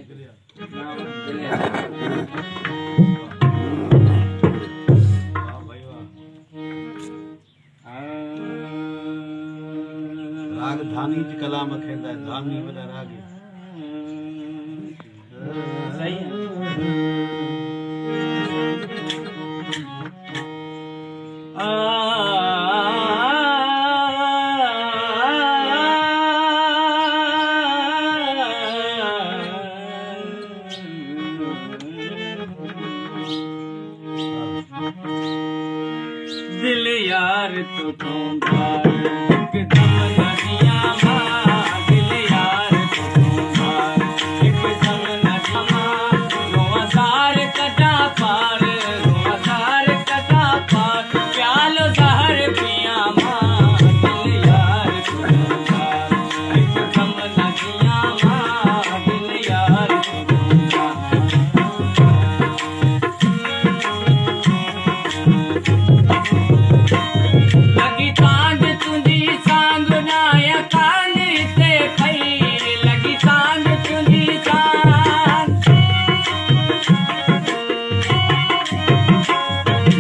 राग धानी च कलाम खेंदा है, धानी वाला राग है। सही है। दिल यार तो तुम्हार एकदम नदिया माँ, दिल यार तो तुम्हार एकदम नदिया माँ, रोज़ार कटा पार, रोज़ार कटा पार, प्यालो जहर पिया माँ, दिल यार तो तुम्हार एकदम नदिया माँ, दिल यार तो लगी सांग तुझी सांग नाया कान ते खैर, लगी सांग तुझी सांग,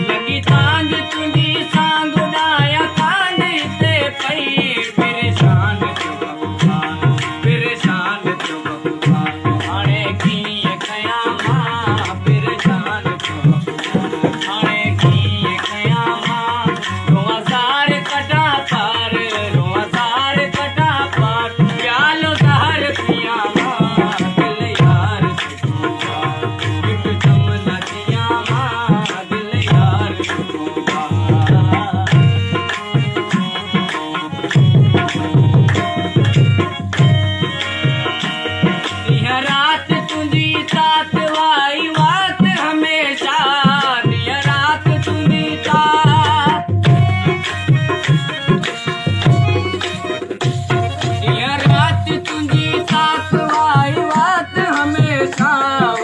लगी सांग तुझी सांग नाया कान ते खैर, परेशान तो भगवान, परेशान तो भगवान, हाणे कीअं कयां मां, परेशान तो भगवान, हाणे कीअं कयां मां, रोज़ार कटा पार, रोज़ार कटा पार, प्यालो जहर पिया मां, दिल यार तो तुम्हार एकदम नदिया मां, दिल यार तो तुम्हार। ॾींहं रात तुंहिंजी साथ वाई वात हमेशा, ॾींहं रात तुंहिंजी साथ, ॾींहं रात तुंहिंजी साथ वाई वात हमेशा,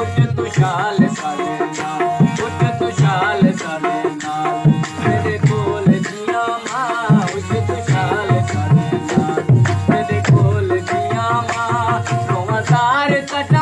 उठ तू शाल साडे नाल, उठ तू शाल साडे नाल, तेरे कोल जिया मां, उठ तू शाल साडे नाल, तेरे कोल जिया मां, रोज़ार कटा